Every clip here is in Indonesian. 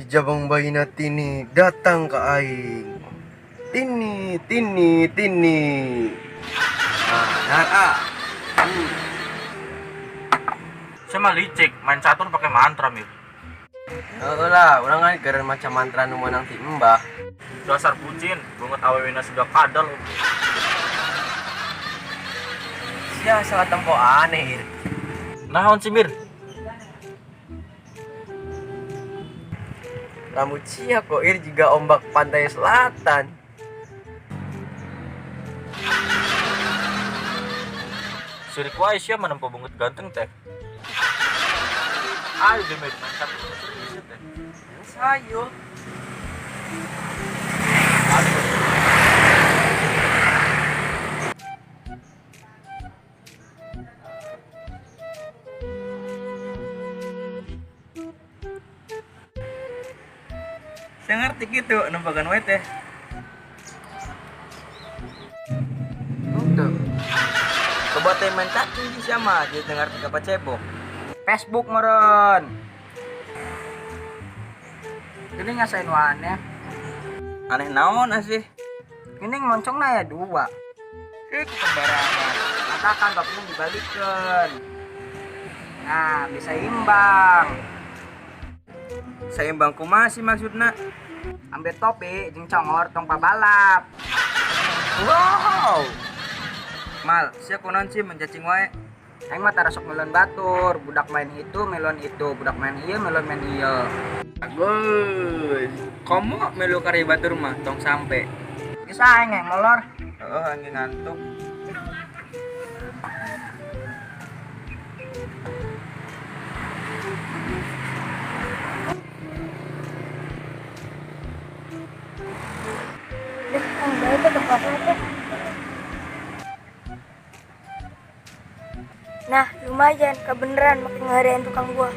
jabang bayi na tini datang ke aing. Tini, tini, tini. Nah, Saya mah licik, main catur pakai mantra mir. lah, orang kan keren macam mantra nu menang ti Mbah. Dasar bucin, banget awewena sudah kadal. Sia sangat tempo aneh. Naon sih mir? Rambut sia kok juga ombak pantai selatan. Sirik wae sia menempo banget ganteng teh. Ayo deh mir, main catur serius teh. Sayo. Saya ngerti gitu, nempakan wae teh. Tuh. Coba teh main cacing di siapa? Dia dengar tiga cebok. Facebook meren. Ini ngasain waannya. Aneh naon sih? Ini moncongnya ya dua. Sembarangan. Katakan bapaknya dibalikan. Nah, bisa imbang. Saimbang kumaha sih maksudna? Ambil topi, jeung congor tong pabalap. Wow. Mal, sia kunaon sih mencacing wae? Aing mah tara sok melon batur, budak main itu, melon itu, budak main ieu, melon main ieu. Bagus. Kamu melu kari batur mah tong sampe. Bisa aing yang molor. Oh, angin ngantuk. Nah, lumayan, kebeneran makin ngeharian tukang gua.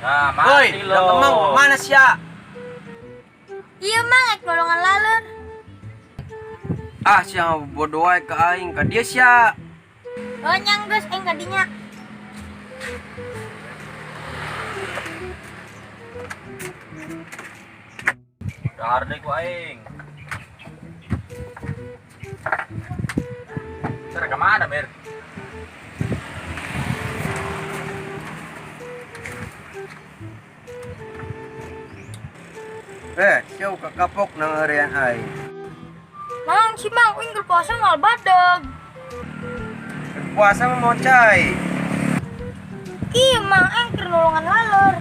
Nah, Woi, mati Kemang, lo. mana sia? Iya mang, golongan lalur. Ah, sia bodoh wae ka aing, ka dia sia. Oh nyanggus, kadinya. Dahar deh ku aing. Cara kemana mir? Sia ka kapok nang harian aing. Mang, si mang, winggul puasa mal badeg. Puasa mah mau cai. Iya mang, engker golongan lalur.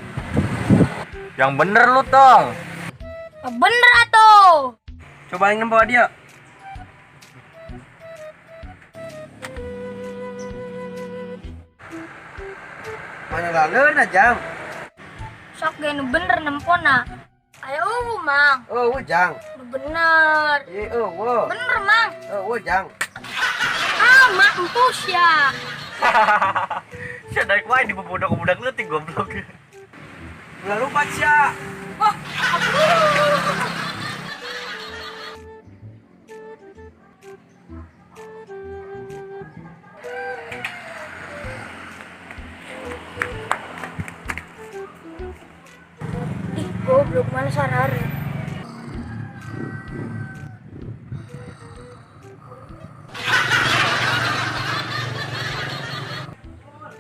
Yang bener lu tong. Bener atuh. Coba aing nembawa dia. Mana lalu na jang? Sok ge nu bener nempona. Ayo mang, Oh, jang. nu bener. Wo. Bener mang. Wo jang. Ah, mampus ya. Sia dari wae di budak-budak lu ti goblok. Lalu baca. Wah, aduh. Ih, goblok mana sarare.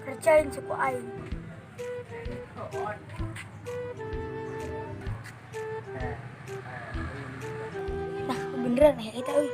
Kerjain suku aing. Nah, beneran ya kita euy.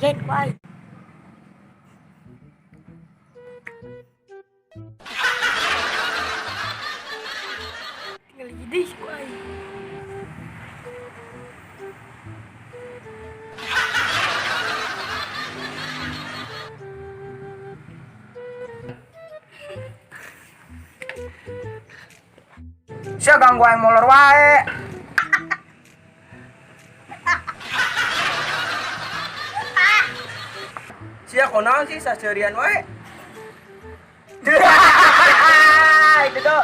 jahit ku aing. Tinggal jadi ku aing. Sia ganggu aing molor wae. Sia konaon sih saserian wae. Itu tuh.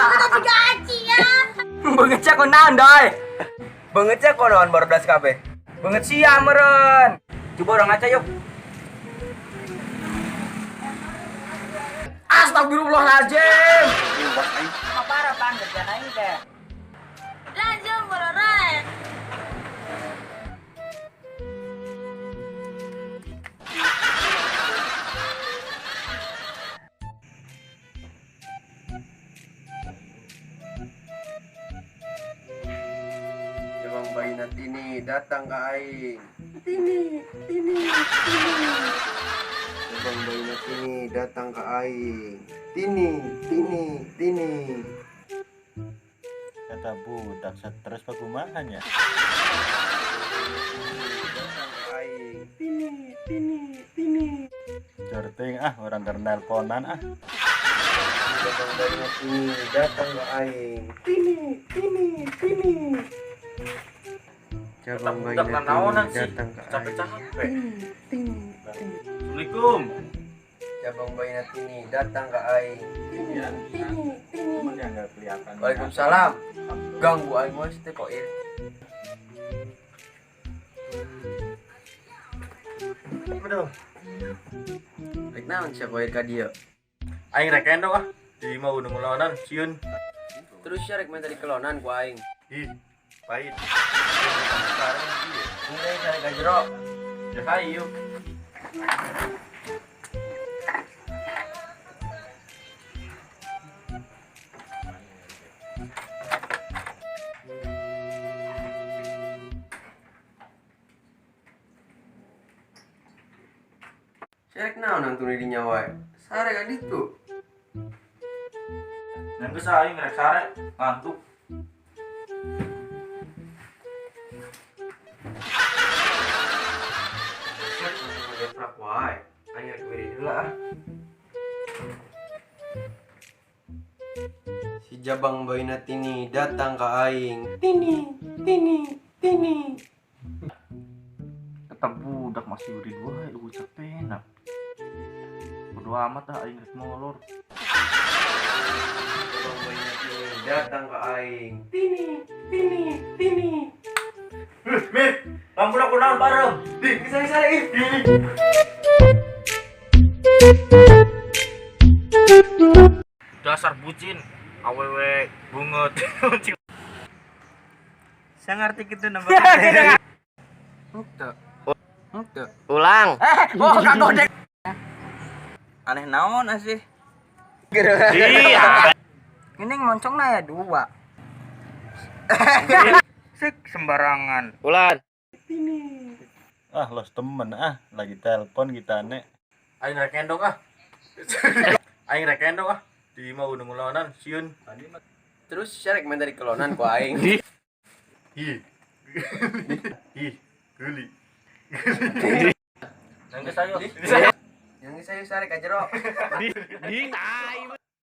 Kita juga aci ya. Beungeut sia konaon doy. Beungeut sia konaon baru belas kabeh. Beungeut sia meureun. Coba orang ngaca yuk. Astagfirullahaladzim. Apa parah pan kerjaan aing teh. Lanjut bororai. Jabang bayi Tini datang ke aing. Tini, Tini, Tini. Jabang bayi Tini datang ke aing. Tini, Tini, Tini. Kata budak stres pagumahan ya. Datang ke aing. Tini, Tini, Tini. Jorting orang kenal ponan Jabang bayi Tini datang ke aing. Tini, Tini, Tini. Jabang bayi Budak nanaonan Tini sih. datang ke aing. Capek-capek. Tini, Tini. Assalamualaikum. Jabang bayi Tini datang ke aing. Tini, Tini, Tini. yang nggak kelihatan. Waalaikumsalam. Ganggu aing mah teh kok ieu. Aduh. Rek naon sia koir ka dieu? Aing rek endong di mau nu ngelawanan sieun. Terus sia rek main tadi kelonan ku aing. Ih, pahit. Mulai cari ka jero. Ya hayu. Sia rek naon nang tuni di nyawa? Sare ka ditu. Nang geus aing rek sare ngantuk. Gefrak wae. Aing rek beri heula. Si Jabang bayi Tini datang ke aing. Tini, Tini, Tini. Kata budak masih uri dua ucap penak. Bodo amat aing rek molor. Jabang bayi Tini datang ke aing. Tini, Tini, Tini. Mit, lampu aku naon bareng. Di, kisah-kisah ih. Dasar bucin, awewe bunget. Saya ngerti gitu nambah. Henteu. Ulang. Oh, kagodek. Aneh naon asih? Iya. Ini moncongna ya 2. Sik sembarangan. Ulan. Los temen lagi telepon kita nek. Aing rek endong Aing rek endong di mau nu ngelawanan sieun. Terus sia rek main tadi kelonan ku aing. Ih. Ih, geli. Nang geus ayo. Yang saya rek ka jero.